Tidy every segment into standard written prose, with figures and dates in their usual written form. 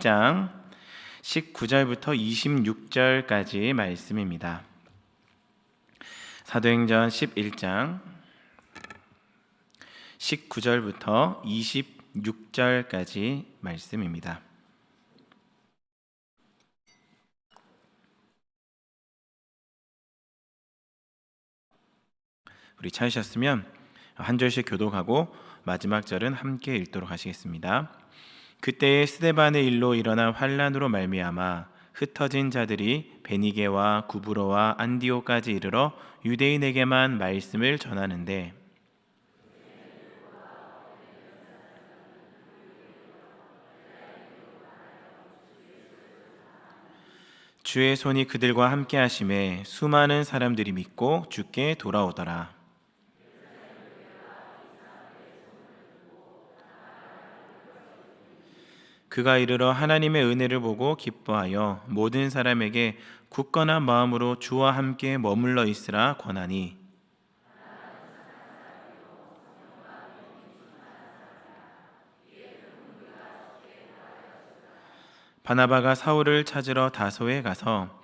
장 19절부터 26절까지 말씀입니다. 사도행전 11장 19절부터 26절까지 말씀입니다. 우리 찾으셨으면 한 절씩 교독하고 마지막 절은 함께 읽도록 하시겠습니다. 그때에 스데반의 일로 일어난 환란으로 말미암아 흩어진 자들이 베니게와 구브로와 안디오까지 이르러 유대인에게만 말씀을 전하는데 주의 손이 그들과 함께 하심에 수많은 사람들이 믿고 주께 돌아오더라. 그가 이르러 하나님의 은혜를 보고 기뻐하여 모든 사람에게 굳건한 마음으로 주와 함께 머물러 있으라 권하니 바나바가 사울을 찾으러 다소에 가서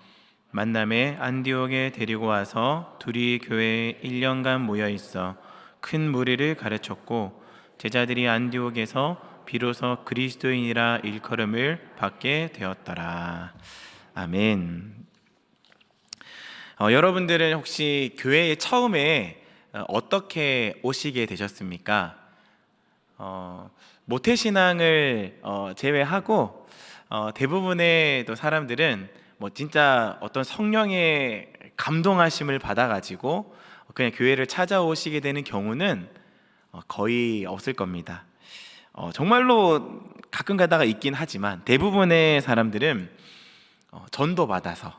만남에 안디옥에 데리고 와서 둘이 교회에 1년간 모여 있어 큰 무리를 가르쳤고 제자들이 안디옥에서 비로소 그리스도인이라 일컬음을 받게 되었더라. 아멘. 여러분들은 혹시 교회에 처음에 어떻게 오시게 되셨습니까? 모태신앙을 제외하고 대부분의 또 사람들은 진짜 어떤 성령의 감동하심을 받아가지고 그냥 교회를 찾아오시게 되는 경우는 거의 없을 겁니다. 정말로 가끔 가다가 있긴 하지만 대부분의 사람들은 전도받아서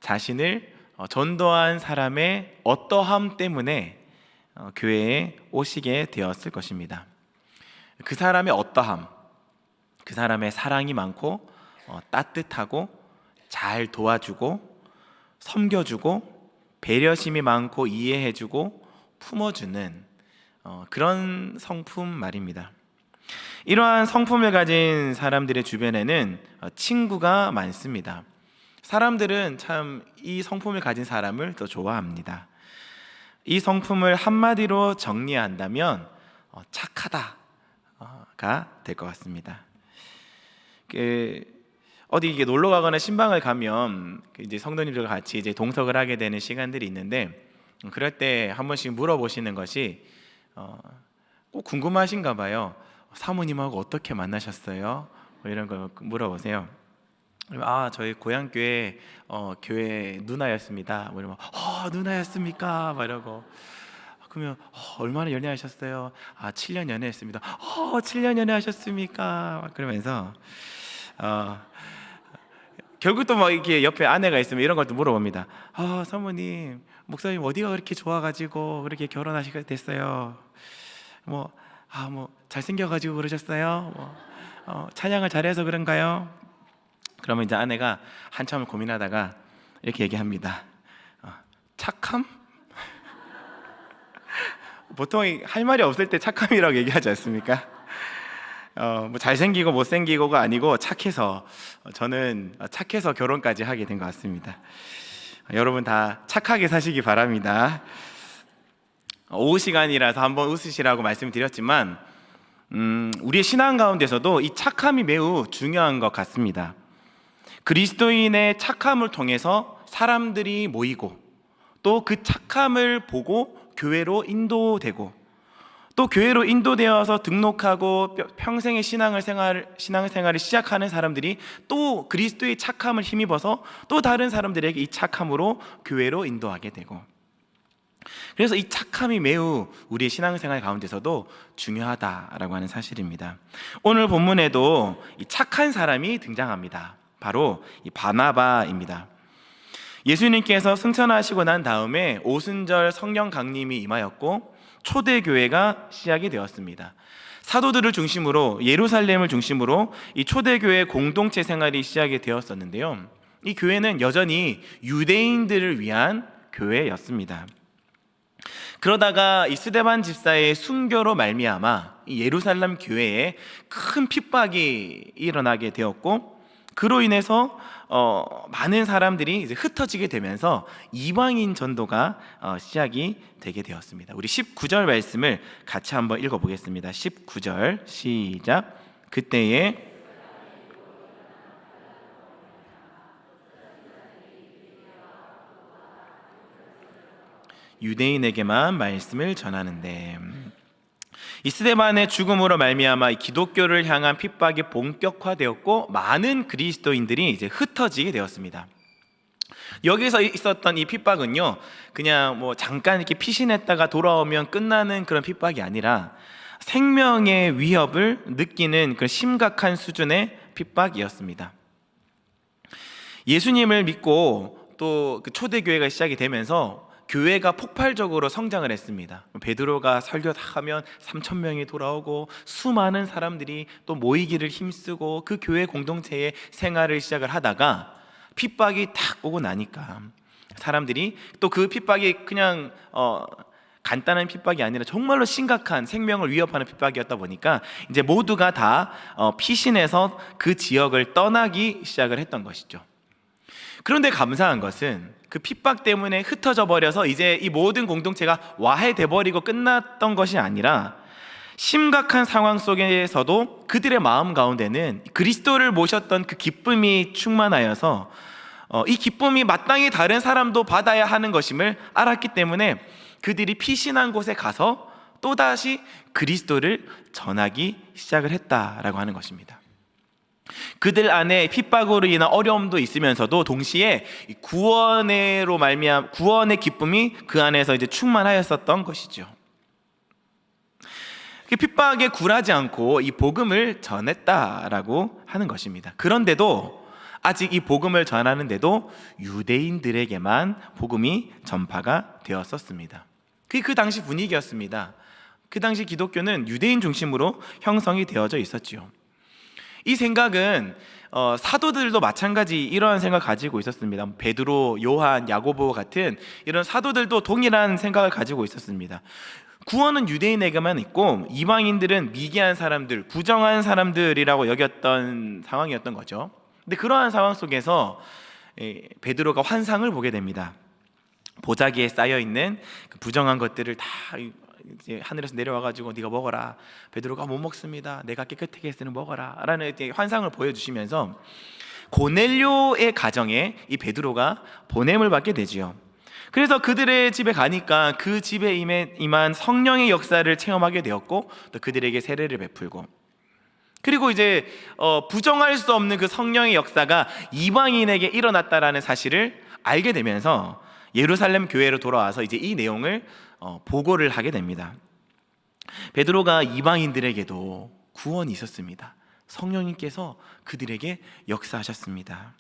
자신을 전도한 사람의 어떠함 때문에 교회에 오시게 되었을 것입니다. 그 사람의 어떠함, 그 사람의 사랑이 많고 따뜻하고 잘 도와주고 섬겨주고 배려심이 많고 이해해주고 품어주는 그런 성품 말입니다. 이러한 성품을 가진 사람들의 주변에는 친구가 많습니다. 사람들은 참 이 성품을 가진 사람을 더 좋아합니다. 이 성품을 한마디로 정리한다면 착하다가 될 것 같습니다. 어디 이게 놀러 가거나 신방을 가면 이제 성도님들과 같이 이제 동석을 하게 되는 시간들이 있는데 그럴 때 한 번씩 물어보시는 것이 꼭 궁금하신가 봐요. 사모님하고 어떻게 만나셨어요? 이런 거 물어보세요. 저희 고향교회 교회 누나였습니다. 이러면 누나였습니까? 막 이러고 그러면 얼마나 연애하셨어요? 7년 연애했습니다. 7년 연애하셨습니까? 그러면서 결국 또 이렇게 옆에 아내가 있으면 이런 것도 물어봅니다. 사모님, 목사님 어디가 그렇게 좋아가지고 그렇게 결혼하시게 됐어요? 잘생겨가지고 그러셨어요? 찬양을 잘해서 그런가요? 그러면 이제 아내가 한참을 고민하다가 이렇게 얘기합니다. 착함? 보통 할 말이 없을 때 착함이라고 얘기하지 않습니까? 잘생기고 못생기고가 아니고 착해서 저는 착해서 결혼까지 하게 된 것 같습니다. 여러분 다 착하게 사시기 바랍니다. 오후 시간이라서 한번 웃으시라고 말씀드렸지만 우리의 신앙 가운데서도 이 착함이 매우 중요한 것 같습니다. 그리스도인의 착함을 통해서 사람들이 모이고 또 그 착함을 보고 교회로 인도되고 또 교회로 인도되어서 등록하고 평생의 신앙생활을 시작하는 사람들이 또 그리스도의 착함을 힘입어서 또 다른 사람들에게 이 착함으로 교회로 인도하게 되고 그래서 이 착함이 매우 우리의 신앙생활 가운데서도 중요하다라고 하는 사실입니다. 오늘 본문에도 이 착한 사람이 등장합니다. 바로 이 바나바입니다. 예수님께서 승천하시고 난 다음에 오순절 성령 강림이 임하였고 초대교회가 시작이 되었습니다. 사도들을 중심으로 예루살렘을 중심으로 이 초대교회 공동체 생활이 시작이 되었었는데요. 이 교회는 여전히 유대인들을 위한 교회였습니다. 그러다가 이 스데반 집사의 순교로 말미암아 이 예루살렘 교회에 큰 핍박이 일어나게 되었고, 그로 인해서 많은 사람들이 이제 흩어지게 되면서 이방인 전도가 시작이 되게 되었습니다. 우리 19절 말씀을 같이 한번 읽어보겠습니다. 19절 시작. 그때에 유대인에게만 말씀을 전하는데, 이 스데반의 죽음으로 말미암아 기독교를 향한 핍박이 본격화되었고 많은 그리스도인들이 이제 흩어지게 되었습니다. 여기서 있었던 이 핍박은요, 그냥 뭐 잠깐 이렇게 피신했다가 돌아오면 끝나는 그런 핍박이 아니라 생명의 위협을 느끼는 그런 심각한 수준의 핍박이었습니다. 예수님을 믿고 또 그 초대교회가 시작이 되면서 교회가 폭발적으로 성장을 했습니다. 베드로가 설교하면 3,000명이 돌아오고 수많은 사람들이 또 모이기를 힘쓰고 그 교회 공동체의 생활을 시작을 하다가 핍박이 탁 오고 나니까 사람들이 또 그 핍박이 그냥 간단한 핍박이 아니라 정말로 심각한 생명을 위협하는 핍박이었다 보니까 이제 모두가 다 피신해서 그 지역을 떠나기 시작을 했던 것이죠. 그런데 감사한 것은 그 핍박 때문에 흩어져 버려서 이제 이 모든 공동체가 와해돼 버리고 끝났던 것이 아니라 심각한 상황 속에서도 그들의 마음 가운데는 그리스도를 모셨던 그 기쁨이 충만하여서 이 기쁨이 마땅히 다른 사람도 받아야 하는 것임을 알았기 때문에 그들이 피신한 곳에 가서 또다시 그리스도를 전하기 시작을 했다라고 하는 것입니다. 그들 안에 핍박으로 인한 어려움도 있으면서도 동시에 구원으로 말미암아 구원의 기쁨이 그 안에서 이제 충만하였었던 것이죠. 핍박에 굴하지 않고 이 복음을 전했다라고 하는 것입니다. 그런데도 아직 이 복음을 전하는데도 유대인들에게만 복음이 전파가 되었었습니다. 그 당시 분위기였습니다. 그 당시 기독교는 유대인 중심으로 형성이 되어져 있었지요. 이 생각은 사도들도 마찬가지 이러한 생각을 가지고 있었습니다. 베드로, 요한, 야고보 같은 이런 사도들도 동일한 생각을 가지고 있었습니다. 구원은 유대인에게만 있고 이방인들은 미개한 사람들, 부정한 사람들이라고 여겼던 상황이었던 거죠. 근데 그러한 상황 속에서 베드로가 환상을 보게 됩니다. 보자기에 쌓여있는 부정한 것들을 다 이제 하늘에서 내려와가지고 네가 먹어라. 베드로가 못 먹습니다. 내가 깨끗하게 했으니 먹어라 라는 환상을 보여주시면서 고넬료의 가정에 이 베드로가 보냄을 받게 되지요. 그래서 그들의 집에 가니까 그 집에 임한 성령의 역사를 체험하게 되었고 또 그들에게 세례를 베풀고, 그리고 이제 부정할 수 없는 그 성령의 역사가 이방인에게 일어났다라는 사실을 알게 되면서 예루살렘 교회로 돌아와서 이제 이 내용을 보고를 하게 됩니다. 베드로가 이방인들에게도 구원이 있었습니다. 성령님께서 그들에게 역사하셨습니다.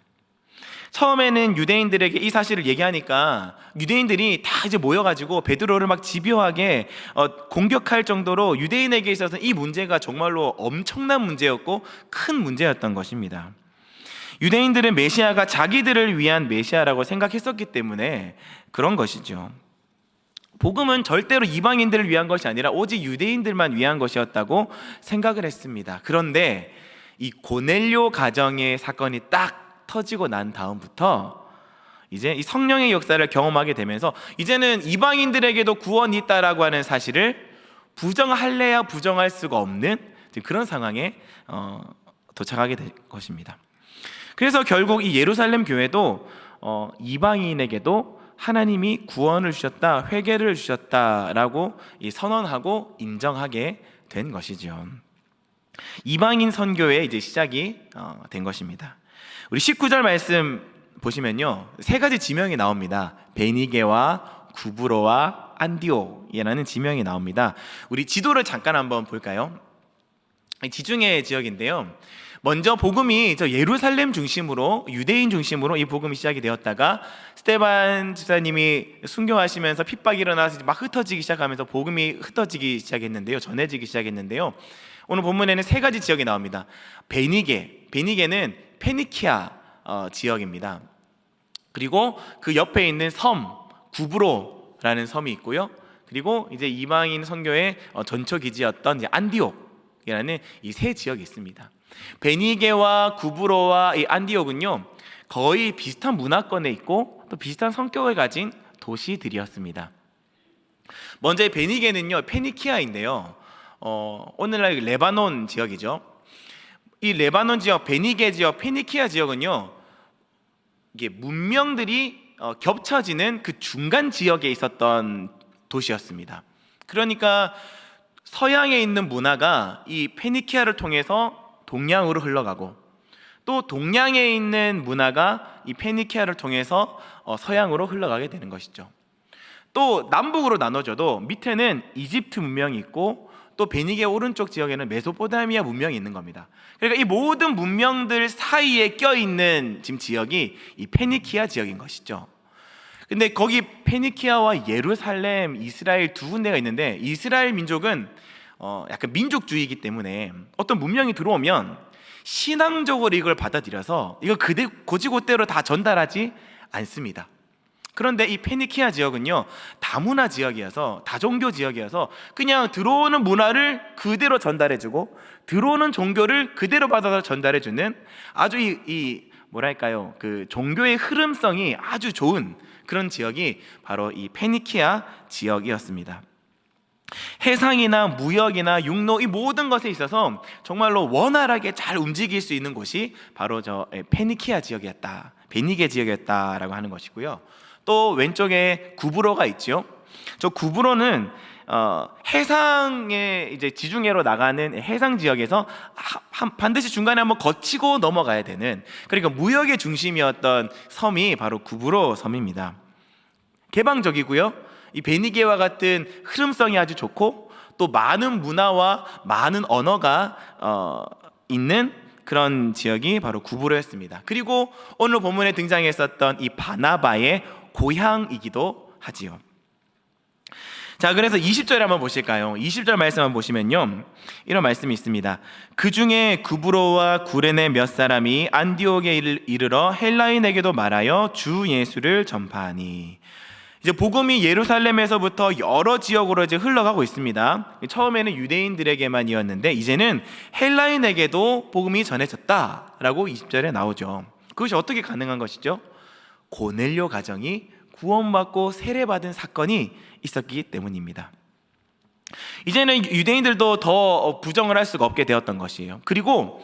처음에는 유대인들에게 이 사실을 얘기하니까 유대인들이 다 이제 모여가지고 베드로를 막 집요하게 공격할 정도로 유대인에게 있어서 이 문제가 정말로 엄청난 문제였고 큰 문제였던 것입니다. 유대인들은 메시아가 자기들을 위한 메시아라고 생각했었기 때문에 그런 것이죠. 복음은 절대로 이방인들을 위한 것이 아니라 오직 유대인들만 위한 것이었다고 생각을 했습니다. 그런데 이 고넬료 가정의 사건이 딱 터지고 난 다음부터 이제 이 성령의 역사를 경험하게 되면서 이제는 이방인들에게도 구원이 있다라고 하는 사실을 부정할래야 부정할 수가 없는 그런 상황에 도착하게 될 것입니다. 그래서 결국 이 예루살렘 교회도 이방인에게도 하나님이 구원을 주셨다, 회개를 주셨다라고 선언하고 인정하게 된 것이죠. 이방인 선교의 이제 시작이 된 것입니다. 우리 19절 말씀 보시면요, 세 가지 지명이 나옵니다. 베니게와 구브로와 안디옥이라는 지명이 나옵니다. 우리 지도를 잠깐 한번 볼까요? 지중해 지역인데요. 먼저 복음이 예루살렘 중심으로, 유대인 중심으로 이 복음이 시작이 되었다가 스데반 집사님이 순교하시면서 핍박이 일어나서 막 흩어지기 시작하면서 복음이 흩어지기 시작했는데요, 전해지기 시작했는데요. 오늘 본문에는 세 가지 지역이 나옵니다. 베니게는 페니키아 지역입니다. 그리고 그 옆에 있는 섬 구브로라는 섬이 있고요. 그리고 이제 이방인 선교의 전초 기지였던 이제 안디옥이라는 이 세 지역이 있습니다. 베니게와 구브로와 이 안디옥은요 거의 비슷한 문화권에 있고 또 비슷한 성격을 가진 도시들이었습니다. 먼저 베니게는요 페니키아인데요. 오늘날 레바논 지역이죠. 이 레바논 지역, 베니게 지역, 페니키아 지역은요 이게 문명들이 겹쳐지는 그 중간 지역에 있었던 도시였습니다. 그러니까 서양에 있는 문화가 이 페니키아를 통해서 동양으로 흘러가고 또 동양에 있는 문화가 이 페니키아를 통해서 서양으로 흘러가게 되는 것이죠. 또 남북으로 나눠져도 밑에는 이집트 문명이 있고 또 베니게 오른쪽 지역에는 메소포타미아 문명이 있는 겁니다. 그러니까 이 모든 문명들 사이에 껴있는 지금 지역이 이 페니키아 지역인 것이죠. 근데 거기 페니키아와 예루살렘, 이스라엘 두 군데가 있는데 이스라엘 민족은 약간 민족주의이기 때문에 어떤 문명이 들어오면 신앙적으로 이걸 받아들여서 이걸 고지고대로 다 전달하지 않습니다. 그런데 이 페니키아 지역은요 다문화 지역이어서 다종교 지역이어서 그냥 들어오는 문화를 그대로 전달해주고 들어오는 종교를 그대로 받아서 전달해주는 아주 뭐랄까요 그 종교의 흐름성이 아주 좋은 그런 지역이 바로 이 페니키아 지역이었습니다. 해상이나 무역이나 육로 이 모든 것에 있어서 정말로 원활하게 잘 움직일 수 있는 곳이 바로 저 페니키아 지역이었다, 베니게 지역이었다라고 하는 것이고요. 또 왼쪽에 구브로가 있죠. 저 구브로는 해상에 이제 지중해로 나가는 해상 지역에서 반드시 중간에 한번 거치고 넘어가야 되는, 그러니까 무역의 중심이었던 섬이 바로 구브로 섬입니다. 개방적이고요. 이 베니게와 같은 흐름성이 아주 좋고 또 많은 문화와 많은 언어가 있는 그런 지역이 바로 구브로였습니다. 그리고 오늘 본문에 등장했었던 이 바나바의 고향이기도 하지요. 자, 그래서 20절에 한번 보실까요? 20절 말씀 한번 보시면요, 이런 말씀이 있습니다. 그 중에 구브로와 구레네 몇 사람이 안디옥에 이르러 헬라인에게도 말하여 주 예수를 전파하니. 이제 복음이 예루살렘에서부터 여러 지역으로 이제 흘러가고 있습니다. 처음에는 유대인들에게만이었는데 이제는 헬라인에게도 복음이 전해졌다라고 20절에 나오죠. 그것이 어떻게 가능한 것이죠? 고넬료 가정이 구원받고 세례받은 사건이 있었기 때문입니다. 이제는 유대인들도 더 부정을 할 수가 없게 되었던 것이에요. 그리고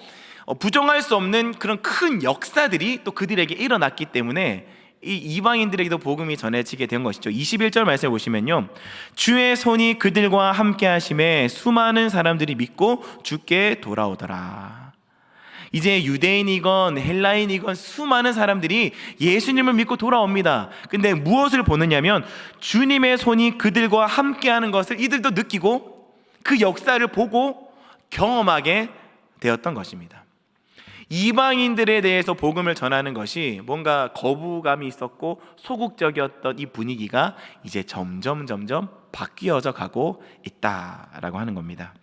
부정할 수 없는 그런 큰 역사들이 또 그들에게 일어났기 때문에 이 이방인들에게도 복음이 전해지게 된 것이죠. 21절 말씀을 보시면요, 주의 손이 그들과 함께 하심에 수많은 사람들이 믿고 주께 돌아오더라. 이제 유대인이건 헬라인이건 수많은 사람들이 예수님을 믿고 돌아옵니다. 근데 무엇을 보느냐면 주님의 손이 그들과 함께하는 것을 이들도 느끼고 그 역사를 보고 경험하게 되었던 것입니다. 이방인들에 대해서 복음을 전하는 것이 뭔가 거부감이 있었고 소극적이었던 이 분위기가 이제 점점 바뀌어져 가고 있다라고 하는 겁니다.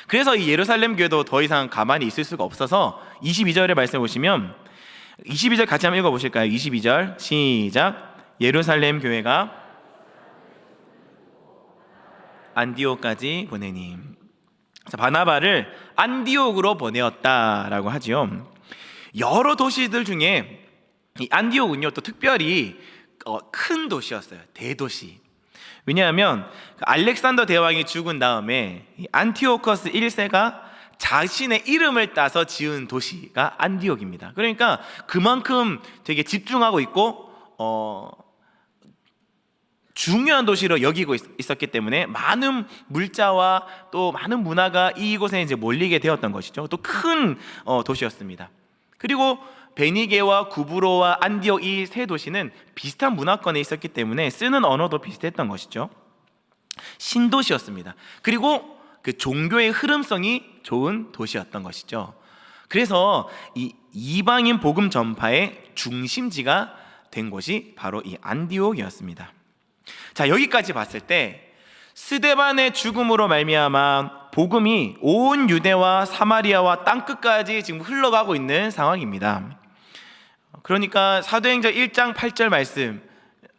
그래서 이 예루살렘 교회도 더 이상 가만히 있을 수가 없어서 22절의 말씀을 보시면 22절 같이 한번 읽어보실까요? 22절 시작. 예루살렘 교회가 안디옥까지 보내니. 바나바를 안디옥으로 보내었다라고 하죠. 여러 도시들 중에 이 안디옥은요 또 특별히 큰 도시였어요. 대도시. 왜냐하면 알렉산더 대왕이 죽은 다음에 안티오커스 1세가 자신의 이름을 따서 지은 도시가 안디옥입니다. 그러니까 그만큼 되게 집중하고 있고 중요한 도시로 여기고 있었기 때문에 많은 물자와 또 많은 문화가 이곳에 이제 몰리게 되었던 것이죠. 또 큰 도시였습니다. 그리고 베니게와 구브로와 안디옥 이 세 도시는 비슷한 문화권에 있었기 때문에 쓰는 언어도 비슷했던 것이죠. 신도시였습니다. 그리고 그 종교의 흐름성이 좋은 도시였던 것이죠. 그래서 이 이방인 복음 전파의 중심지가 된 곳이 바로 이 안디옥이었습니다. 자, 여기까지 봤을 때 스데반의 죽음으로 말미암아 복음이 온 유대와 사마리아와 땅끝까지 지금 흘러가고 있는 상황입니다. 그러니까 사도행전 1장 8절 말씀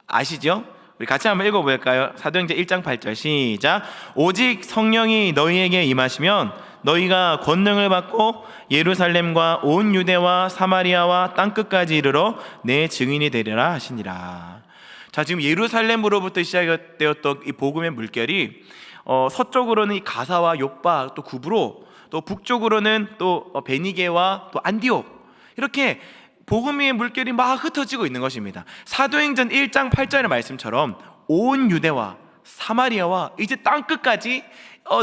아시죠? 우리 같이 한번 읽어볼까요? 사도행전 1장 8절 시작. 오직 성령이 너희에게 임하시면 너희가 권능을 받고 예루살렘과 온 유대와 사마리아와 땅끝까지 이르러 내 증인이 되리라 하시니라. 자, 지금 예루살렘으로부터 시작되었던 이 복음의 물결이 서쪽으로는 이 가사와 욥바, 또 구브로, 또 북쪽으로는 또 베니게와 또 안디옥, 이렇게 복음의 물결이 막 흩어지고 있는 것입니다. 사도행전 1장 8절의 말씀처럼 온 유대와 사마리아와 이제 땅끝까지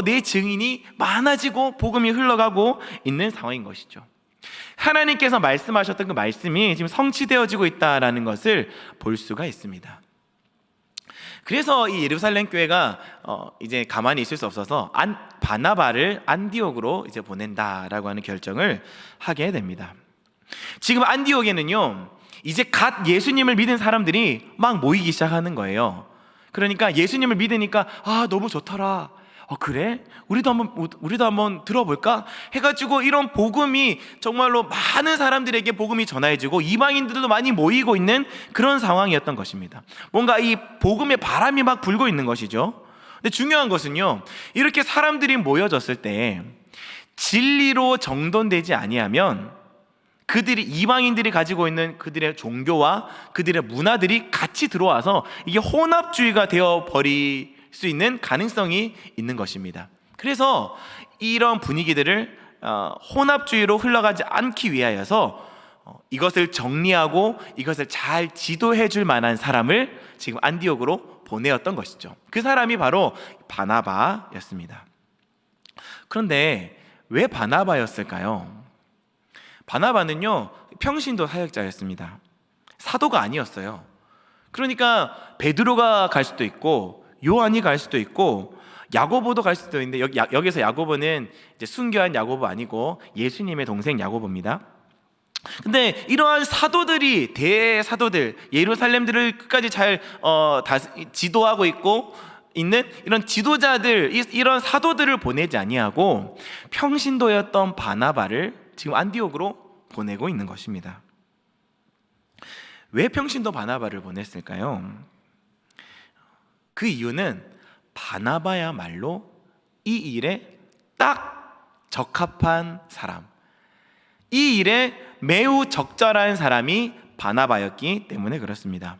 내 증인이 많아지고 복음이 흘러가고 있는 상황인 것이죠. 하나님께서 말씀하셨던 그 말씀이 지금 성취되어지고 있다라는 것을 볼 수가 있습니다. 그래서 이 예루살렘 교회가 이제 가만히 있을 수 없어서 바나바를 안디옥으로 이제 보낸다라고 하는 결정을 하게 됩니다. 지금 안디옥에는요, 이제 갓 예수님을 믿은 사람들이 막 모이기 시작하는 거예요. 그러니까 예수님을 믿으니까 너무 좋더라. 그래? 우리도 한번 들어볼까? 해가지고 이런 복음이 정말로 많은 사람들에게 복음이 전해지고 이방인들도 많이 모이고 있는 그런 상황이었던 것입니다. 뭔가 이 복음의 바람이 막 불고 있는 것이죠. 근데 중요한 것은요, 이렇게 사람들이 모여졌을 때 진리로 정돈되지 아니하면 이방인들이 가지고 있는 그들의 종교와 그들의 문화들이 같이 들어와서 이게 혼합주의가 되어버릴 수 있는 가능성이 있는 것입니다. 그래서 이런 분위기들을 혼합주의로 흘러가지 않기 위하여서 이것을 정리하고 이것을 잘 지도해 줄 만한 사람을 지금 안디옥으로 보내었던 것이죠. 그 사람이 바로 바나바였습니다. 그런데 왜 바나바였을까요? 바나바는요, 평신도 사역자였습니다. 사도가 아니었어요. 그러니까 베드로가 갈 수도 있고 요한이 갈 수도 있고 야고보도 갈 수도 있는데 여기서 야고보는 이제 순교한 야고보 아니고 예수님의 동생 야고보입니다. 근데 이러한 사도들이, 대사도들, 예루살렘들을 끝까지 잘 지도하고 있는 이런 지도자들, 이런 사도들을 보내지 아니하고 평신도였던 바나바를 지금 안디옥으로 보내고 있는 것입니다. 왜 평신도 바나바를 보냈을까요? 그 이유는 바나바야말로 이 일에 딱 적합한 사람, 이 일에 매우 적절한 사람이 바나바였기 때문에 그렇습니다.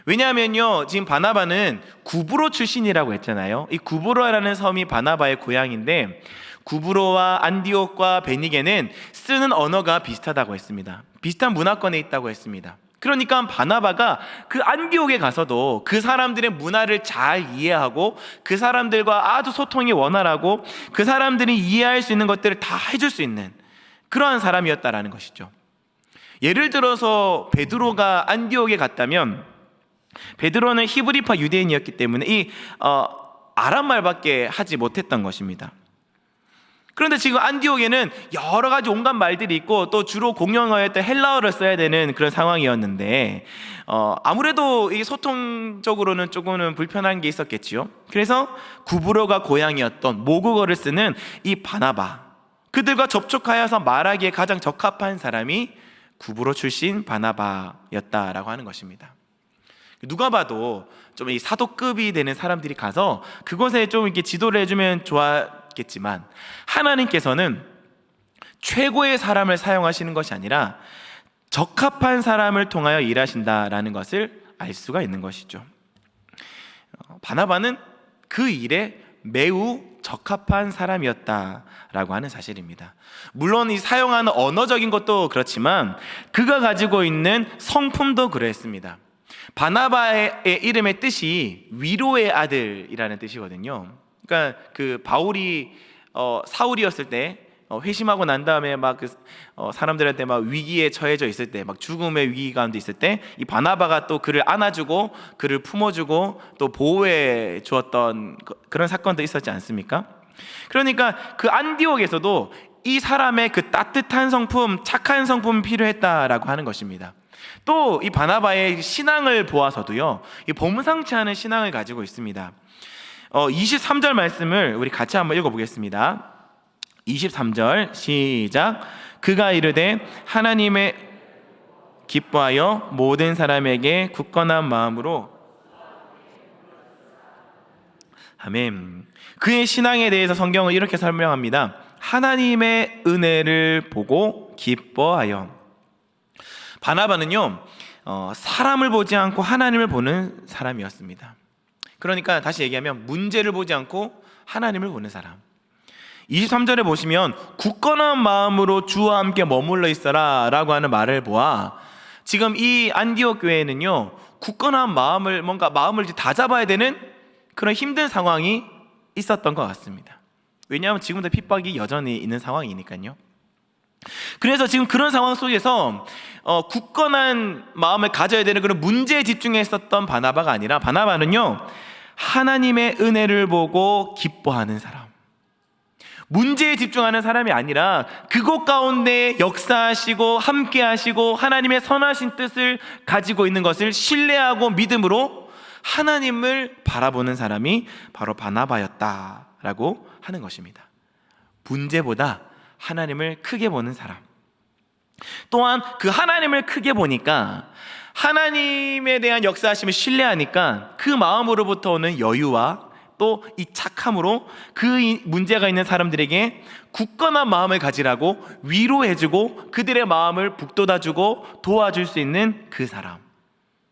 왜냐하면요, 지금 바나바는 구브로 출신이라고 했잖아요. 이 구브로라는 섬이 바나바의 고향인데 구브로와 안디옥과 베니게는 쓰는 언어가 비슷하다고 했습니다. 비슷한 문화권에 있다고 했습니다. 그러니까 바나바가 그 안디옥에 가서도 그 사람들의 문화를 잘 이해하고 그 사람들과 아주 소통이 원활하고 그 사람들이 이해할 수 있는 것들을 다 해줄 수 있는 그러한 사람이었다라는 것이죠. 예를 들어서 베드로가 안디옥에 갔다면 베드로는 히브리파 유대인이었기 때문에 이 아람 말밖에 하지 못했던 것입니다. 그런데 지금 안디옥에는 여러 가지 온갖 말들이 있고 또 주로 공용어였던 헬라어를 써야 되는 그런 상황이었는데 아무래도 이 소통적으로는 조금은 불편한 게 있었겠지요. 그래서 구브로가 고향이었던 모국어를 쓰는 이 바나바, 그들과 접촉하여서 말하기에 가장 적합한 사람이 구브로 출신 바나바였다라고 하는 것입니다. 누가 봐도 좀 이 사도급이 되는 사람들이 가서 그곳에 좀 이렇게 지도를 해주면 좋았겠지만 하나님께서는 최고의 사람을 사용하시는 것이 아니라 적합한 사람을 통하여 일하신다라는 것을 알 수가 있는 것이죠. 바나바는 그 일에 매우 적합한 사람이었다라고 하는 사실입니다. 물론 이 사용하는 언어적인 것도 그렇지만 그가 가지고 있는 성품도 그랬습니다. 바나바의 이름의 뜻이 위로의 아들이라는 뜻이거든요. 그러니까 그 바울이 사울이었을 때 회심하고 난 다음에 막 사람들한테 막 위기에 처해져 있을 때, 막 죽음의 위기 가운데 있을 때 이 바나바가 또 그를 안아주고 그를 품어주고 또 보호해 주었던 그런 사건도 있었지 않습니까? 그러니까 그 안디옥에서도 이 사람의 그 따뜻한 성품, 착한 성품이 필요했다라고 하는 것입니다. 또 이 바나바의 신앙을 보아서도요, 이 범상치 않은 신앙을 가지고 있습니다. 23절 말씀을 우리 같이 한번 읽어보겠습니다. 23절 시작. 그가 이르되 하나님의 기뻐하여 모든 사람에게 굳건한 마음으로 아멘. 그의 신앙에 대해서 성경은 이렇게 설명합니다. 하나님의 은혜를 보고 기뻐하여. 바나바는요, 사람을 보지 않고 하나님을 보는 사람이었습니다. 그러니까 다시 얘기하면 문제를 보지 않고 하나님을 보는 사람. 23절에 보시면 굳건한 마음으로 주와 함께 머물러 있어라 라고 하는 말을 보아, 지금 이 안디옥 교회에는요, 굳건한 마음을, 뭔가 마음을 다 잡아야 되는 그런 힘든 상황이 있었던 것 같습니다. 왜냐하면 지금도 핍박이 여전히 있는 상황이니까요. 그래서 지금 그런 상황 속에서 굳건한 마음을 가져야 되는 그런 문제에 집중했었던 바나바가 아니라, 바나바는요, 하나님의 은혜를 보고 기뻐하는 사람, 문제에 집중하는 사람이 아니라 그곳 가운데 역사하시고 함께 하시고 하나님의 선하신 뜻을 가지고 있는 것을 신뢰하고 믿음으로 하나님을 바라보는 사람이 바로 바나바였다라고 하는 것입니다. 문제보다 하나님을 크게 보는 사람. 또한 그 하나님을 크게 보니까, 하나님에 대한 역사하심을 신뢰하니까 그 마음으로부터 오는 여유와 또 이 착함으로 그 문제가 있는 사람들에게 굳건한 마음을 가지라고 위로해주고 그들의 마음을 북돋아주고 도와줄 수 있는 그 사람,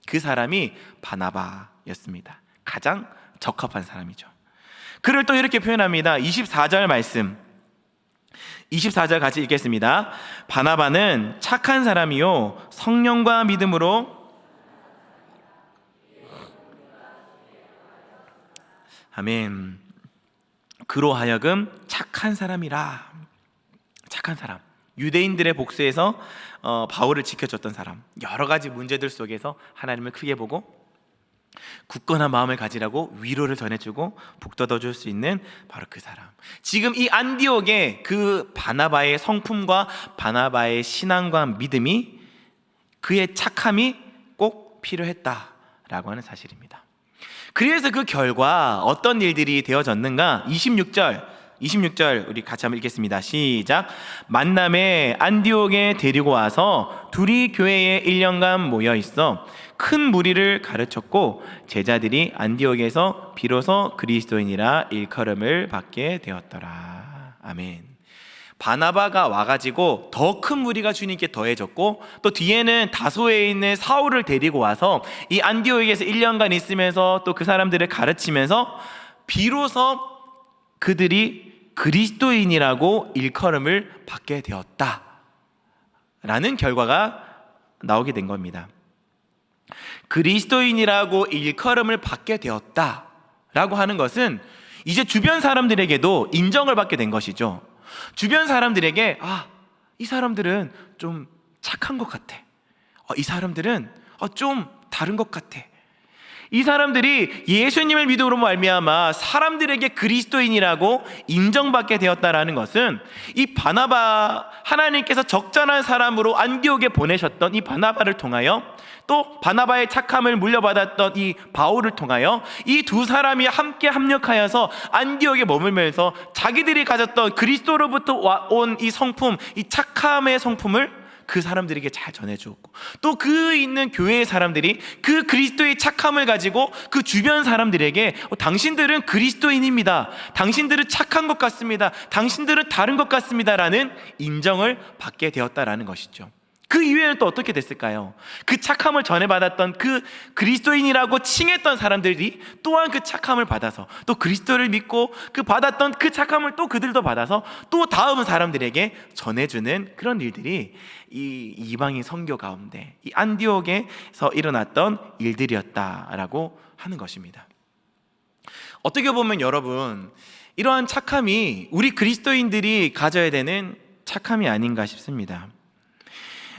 그 사람이 바나바였습니다. 가장 적합한 사람이죠. 그를 또 이렇게 표현합니다. 24절 말씀, 24절 같이 읽겠습니다. 바나바는 착한 사람이요 성령과 믿음으로, 아멘, 그로 하여금 착한 사람이라. 착한 사람, 유대인들의 복수에서 바울을 지켜줬던 사람, 여러 가지 문제들 속에서 하나님을 크게 보고 굳건한 마음을 가지라고 위로를 전해주고 북돋아줄 수 있는 바로 그 사람. 지금 이 안디옥에 그 바나바의 성품과 바나바의 신앙과 믿음이, 그의 착함이 꼭 필요했다라고 하는 사실입니다. 그래서 그 결과 어떤 일들이 되어졌는가? 26절 우리 같이 한번 읽겠습니다. 시작. 만남에 안디옥에 데리고 와서 둘이 교회에 1년간 모여 있어 큰 무리를 가르쳤고 제자들이 안디옥에서 비로소 그리스도인이라 일컬음을 받게 되었더라. 아멘. 바나바가 와가지고 더 큰 무리가 주님께 더해졌고, 또 뒤에는 다소에 있는 사울을 데리고 와서 이 안디옥에서 1년간 있으면서 또 그 사람들을 가르치면서 비로소 그들이 그리스도인이라고 일컬음을 받게 되었다라는 결과가 나오게 된 겁니다. 그리스도인이라고 일컬음을 받게 되었다라고 하는 것은 이제 주변 사람들에게도 인정을 받게 된 것이죠. 주변 사람들에게, 이 사람들은 좀 착한 것 같아. 이 사람들은 좀 다른 것 같아. 이 사람들이 예수님을 믿음으로 말미암아 사람들에게 그리스도인이라고 인정받게 되었다라는 것은, 이 바나바, 하나님께서 적절한 사람으로 안디옥에 보내셨던 이 바나바를 통하여, 또 바나바의 착함을 물려받았던 이 바울을 통하여 이 두 사람이 함께 합력하여서 안디옥에 머물면서 자기들이 가졌던 그리스도로부터 온 이 성품, 이 착함의 성품을 그 사람들에게 잘 전해주었고, 또 그 있는 교회의 사람들이 그 그리스도의 착함을 가지고 그 주변 사람들에게 당신들은 그리스도인입니다, 당신들은 착한 것 같습니다, 당신들은 다른 것 같습니다 라는 인정을 받게 되었다라는 것이죠. 그 이후에는 또 어떻게 됐을까요? 그 착함을 전해받았던 그 그리스도인이라고 칭했던 사람들이 또한 그 착함을 받아서 또 그리스도를 믿고 그 받았던 그 착함을 또 그들도 받아서 또 다음 사람들에게 전해주는 그런 일들이 이 이방인 선교 가운데 이 안디옥에서 일어났던 일들이었다라고 하는 것입니다. 어떻게 보면 여러분, 이러한 착함이 우리 그리스도인들이 가져야 되는 착함이 아닌가 싶습니다.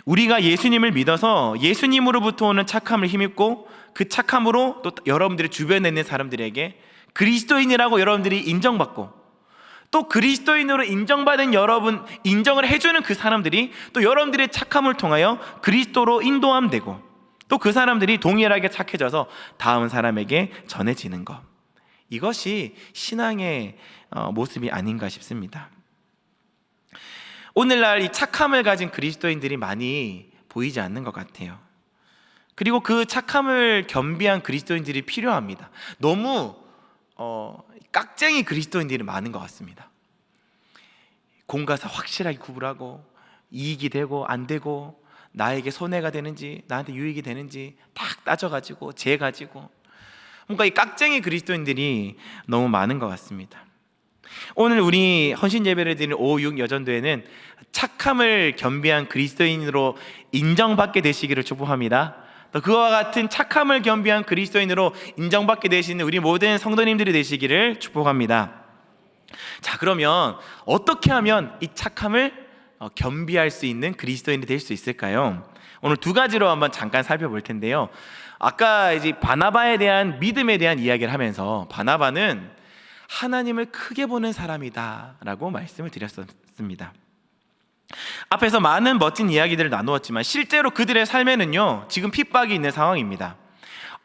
우리가 예수님을 믿어서 예수님으로부터 오는 착함을 힘입고 그 착함으로 또 여러분들의 주변에 있는 사람들에게 그리스도인이라고 여러분들이 인정받고, 또 그리스도인으로 인정받은 여러분, 인정을 해주는 그 사람들이 또 여러분들의 착함을 통하여 그리스도로 인도함되고, 또 그 사람들이 동일하게 착해져서 다음 사람에게 전해지는 것, 이것이 신앙의 모습이 아닌가 싶습니다. 오늘날 이 착함을 가진 그리스도인들이 많이 보이지 않는 것 같아요. 그리고 그 착함을 겸비한 그리스도인들이 필요합니다. 너무 깍쟁이 그리스도인들이 많은 것 같습니다. 공과사 확실하게 구분하고 이익이 되고 안 되고 나에게 손해가 되는지 나한테 유익이 되는지 딱 따져가지고 재가지고 뭔가 이 깍쟁이 그리스도인들이 너무 많은 것 같습니다. 오늘 우리 헌신 예배를 드리는 5, 6 여전도에는 착함을 겸비한 그리스도인으로 인정받게 되시기를 축복합니다. 또 그와 같은 착함을 겸비한 그리스도인으로 인정받게 되시는 우리 모든 성도님들이 되시기를 축복합니다. 자, 그러면 어떻게 하면 이 착함을 겸비할 수 있는 그리스도인이 될 수 있을까요? 오늘 두 가지로 한번 잠깐 살펴볼 텐데요. 아까 이제 바나바에 대한 믿음에 대한 이야기를 하면서 바나바는 하나님을 크게 보는 사람이다 라고 말씀을 드렸습니다. 앞에서 많은 멋진 이야기들을 나누었지만 실제로 그들의 삶에는요, 지금 핍박이 있는 상황입니다.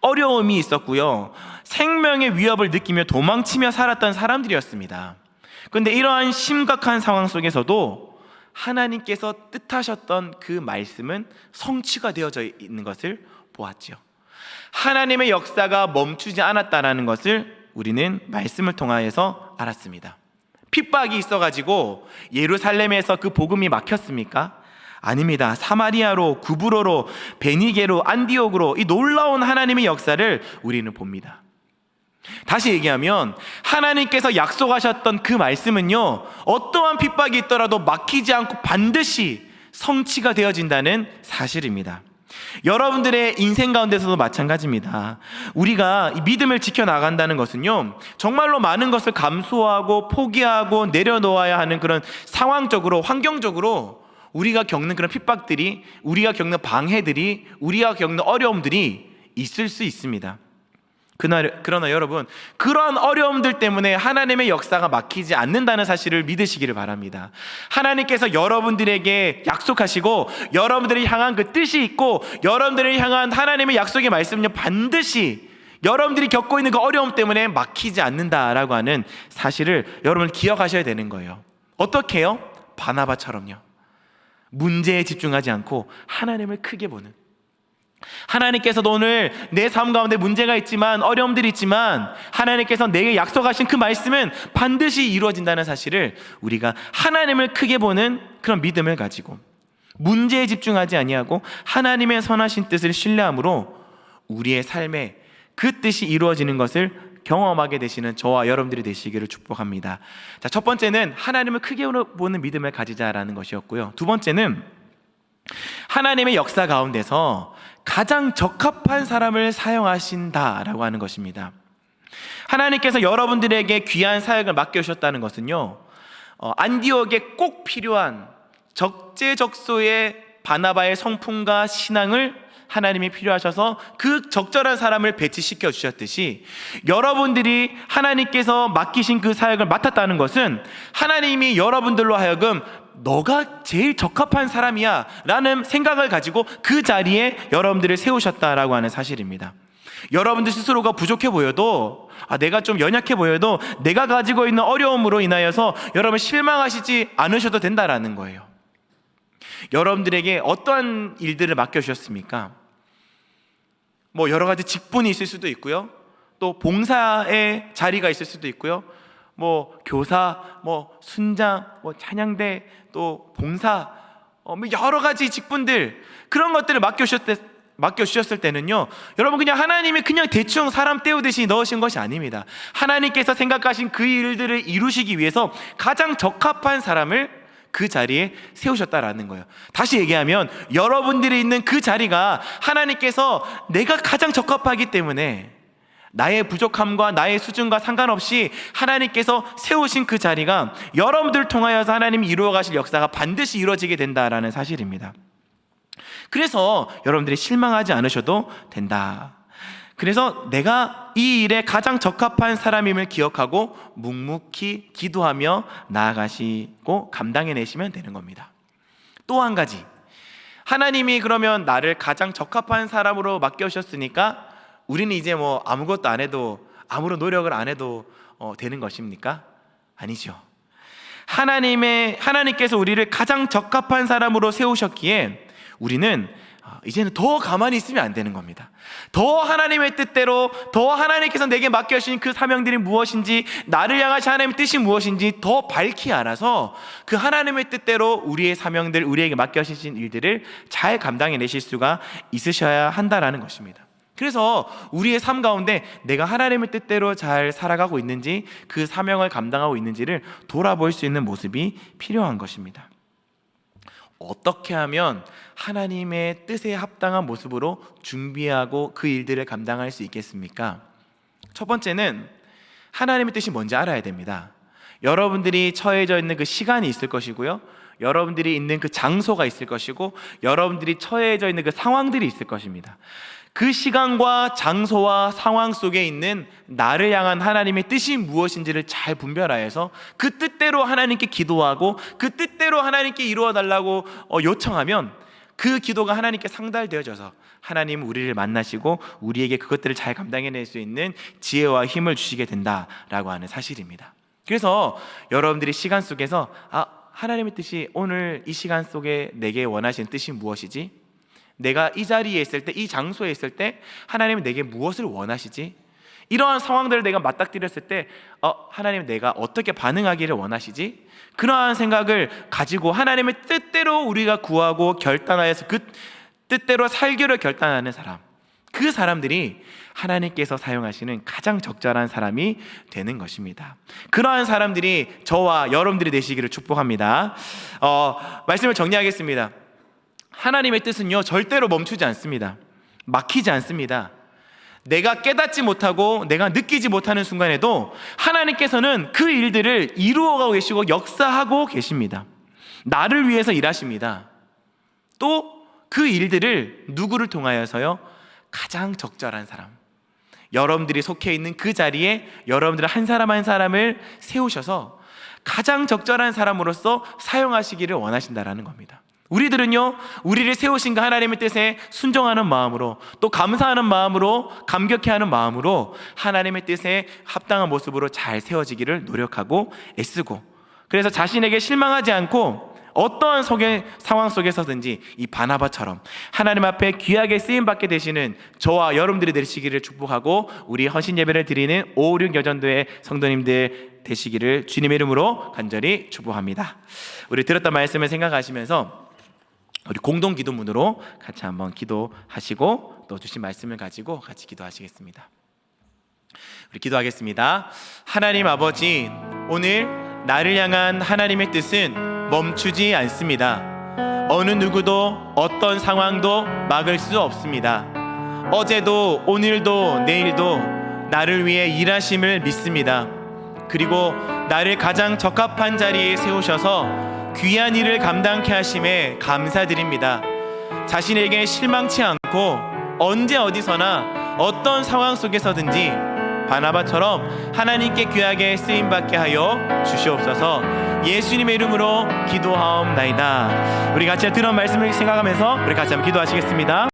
어려움이 있었고요, 생명의 위협을 느끼며 도망치며 살았던 사람들이었습니다. 그런데 이러한 심각한 상황 속에서도 하나님께서 뜻하셨던 그 말씀은 성취가 되어져 있는 것을 보았죠. 하나님의 역사가 멈추지 않았다는 것을 우리는 말씀을 통하여서 알았습니다. 핍박이 있어가지고 예루살렘에서 그 복음이 막혔습니까? 아닙니다. 사마리아로, 구브로로, 베니게로, 안디옥으로 이 놀라운 하나님의 역사를 우리는 봅니다. 다시 얘기하면 하나님께서 약속하셨던 그 말씀은요, 어떠한 핍박이 있더라도 막히지 않고 반드시 성취가 되어진다는 사실입니다. 여러분들의 인생 가운데서도 마찬가지입니다. 우리가 믿음을 지켜나간다는 것은요, 정말로 많은 것을 감수하고 포기하고 내려놓아야 하는 그런 상황적으로, 환경적으로 우리가 겪는 그런 핍박들이, 우리가 겪는 방해들이, 우리가 겪는 어려움들이 있을 수 있습니다. 그러나 여러분, 그러한 어려움들 때문에 하나님의 역사가 막히지 않는다는 사실을 믿으시기를 바랍니다. 하나님께서 여러분들에게 약속하시고 여러분들을 향한 그 뜻이 있고 여러분들을 향한 하나님의 약속의 말씀은요, 반드시 여러분들이 겪고 있는 그 어려움 때문에 막히지 않는다라고 하는 사실을 여러분 기억하셔야 되는 거예요. 어떻게 해요? 바나바처럼요. 문제에 집중하지 않고 하나님을 크게 보는, 하나님께서도 오늘 내 삶 가운데 문제가 있지만, 어려움들이 있지만 하나님께서 내게 약속하신 그 말씀은 반드시 이루어진다는 사실을 우리가 하나님을 크게 보는 그런 믿음을 가지고 문제에 집중하지 아니하고 하나님의 선하신 뜻을 신뢰함으로 우리의 삶에 그 뜻이 이루어지는 것을 경험하게 되시는 저와 여러분들이 되시기를 축복합니다. 자, 첫 번째는 하나님을 크게 보는 믿음을 가지자라는 것이었고요. 두 번째는 하나님의 역사 가운데서 가장 적합한 사람을 사용하신다라고 하는 것입니다. 하나님께서 여러분들에게 귀한 사역을 맡겨주셨다는 것은요, 안디옥에 꼭 필요한 적재적소의 바나바의 성품과 신앙을 하나님이 필요하셔서 그 적절한 사람을 배치시켜 주셨듯이, 여러분들이 하나님께서 맡기신 그 사역을 맡았다는 것은 하나님이 여러분들로 하여금 너가 제일 적합한 사람이야 라는 생각을 가지고 그 자리에 여러분들을 세우셨다라고 하는 사실입니다. 여러분들 스스로가 부족해 보여도, 내가 좀 연약해 보여도 내가 가지고 있는 어려움으로 인하여서 여러분 실망하시지 않으셔도 된다라는 거예요. 여러분들에게 어떠한 일들을 맡겨주셨습니까? 뭐 여러 가지 직분이 있을 수도 있고요, 또 봉사의 자리가 있을 수도 있고요, 뭐 교사, 뭐 순장, 뭐 찬양대, 또 봉사, 여러 가지 직분들, 그런 것들을 맡겨주셨을 때는요, 여러분 그냥 하나님이 그냥 대충 사람 때우듯이 넣으신 것이 아닙니다. 하나님께서 생각하신 그 일들을 이루시기 위해서 가장 적합한 사람을 그 자리에 세우셨다라는 거예요. 다시 얘기하면 여러분들이 있는 그 자리가 하나님께서 내가 가장 적합하기 때문에 나의 부족함과 나의 수준과 상관없이 하나님께서 세우신 그 자리가 여러분들을 통하여서 하나님이 이루어가실 역사가 반드시 이루어지게 된다라는 사실입니다. 그래서 여러분들이 실망하지 않으셔도 된다. 그래서 내가 이 일에 가장 적합한 사람임을 기억하고 묵묵히 기도하며 나아가시고 감당해내시면 되는 겁니다. 또 한 가지, 하나님이 그러면 나를 가장 적합한 사람으로 맡겨주셨으니까 우리는 이제 뭐 아무것도 안 해도, 아무런 노력을 안 해도 되는 것입니까? 아니죠. 하나님께서 우리를 가장 적합한 사람으로 세우셨기에 우리는 이제는 더 가만히 있으면 안 되는 겁니다. 더 하나님의 뜻대로, 더 하나님께서 내게 맡겨주신 그 사명들이 무엇인지, 나를 향하신 하나님의 뜻이 무엇인지 더 밝히 알아서 그 하나님의 뜻대로 우리의 사명들, 우리에게 맡겨주신 일들을 잘 감당해내실 수가 있으셔야 한다라는 것입니다. 그래서 우리의 삶 가운데 내가 하나님의 뜻대로 잘 살아가고 있는지, 그 사명을 감당하고 있는지를 돌아볼 수 있는 모습이 필요한 것입니다. 어떻게 하면 하나님의 뜻에 합당한 모습으로 준비하고 그 일들을 감당할 수 있겠습니까? 첫 번째는 하나님의 뜻이 뭔지 알아야 됩니다. 여러분들이 처해져 있는 그 시간이 있을 것이고요, 여러분들이 있는 그 장소가 있을 것이고, 여러분들이 처해져 있는 그 상황들이 있을 것입니다. 그 시간과 장소와 상황 속에 있는 나를 향한 하나님의 뜻이 무엇인지를 잘 분별하여서 그 뜻대로 하나님께 기도하고 그 뜻대로 하나님께 이루어달라고 요청하면 그 기도가 하나님께 상달되어져서 하나님은 우리를 만나시고 우리에게 그것들을 잘 감당해낼 수 있는 지혜와 힘을 주시게 된다라고 하는 사실입니다. 그래서 여러분들이 시간 속에서 하나님의 뜻이 오늘 이 시간 속에 내게 원하시는 뜻이 무엇이지? 내가 이 자리에 있을 때, 이 장소에 있을 때 하나님은 내게 무엇을 원하시지? 이러한 상황들을 내가 맞닥뜨렸을 때 하나님 내가 어떻게 반응하기를 원하시지? 그러한 생각을 가지고 하나님의 뜻대로 우리가 구하고 결단하여서 그 뜻대로 살기를 결단하는 사람, 그 사람들이 하나님께서 사용하시는 가장 적절한 사람이 되는 것입니다. 그러한 사람들이 저와 여러분들이 되시기를 축복합니다. 말씀을 정리하겠습니다. 하나님의 뜻은요, 절대로 멈추지 않습니다. 막히지 않습니다. 내가 깨닫지 못하고 내가 느끼지 못하는 순간에도 하나님께서는 그 일들을 이루어가고 계시고 역사하고 계십니다. 나를 위해서 일하십니다. 또 그 일들을 누구를 통하여서요? 가장 적절한 사람, 여러분들이 속해 있는 그 자리에 여러분들 한 사람 한 사람을 세우셔서 가장 적절한 사람으로서 사용하시기를 원하신다라는 겁니다. 우리들은요, 우리를 세우신 그 하나님의 뜻에 순종하는 마음으로, 또 감사하는 마음으로, 감격해하는 마음으로 하나님의 뜻에 합당한 모습으로 잘 세워지기를 노력하고 애쓰고, 그래서 자신에게 실망하지 않고 어떠한 상황 속에서든지 이 바나바처럼 하나님 앞에 귀하게 쓰임받게 되시는 저와 여러분들이 되시기를 축복하고, 우리 헌신 예배를 드리는 556 여전도의 성도님들 되시기를 주님의 이름으로 간절히 축복합니다. 우리 들었던 말씀을 생각하시면서 우리 공동 기도문으로 같이 한번 기도하시고 또 주신 말씀을 가지고 같이 기도하시겠습니다. 우리 기도하겠습니다. 하나님 아버지, 오늘 나를 향한 하나님의 뜻은 멈추지 않습니다. 어느 누구도 어떤 상황도 막을 수 없습니다. 어제도 오늘도 내일도 나를 위해 일하심을 믿습니다. 그리고 나를 가장 적합한 자리에 세우셔서 귀한 일을 감당케 하심에 감사드립니다. 자신에게 실망치 않고 언제 어디서나 어떤 상황 속에서든지 바나바처럼 하나님께 귀하게 쓰임받게 하여 주시옵소서. 예수님의 이름으로 기도하옵나이다. 우리 같이 들은 말씀을 생각하면서 우리 같이 한번 기도하시겠습니다.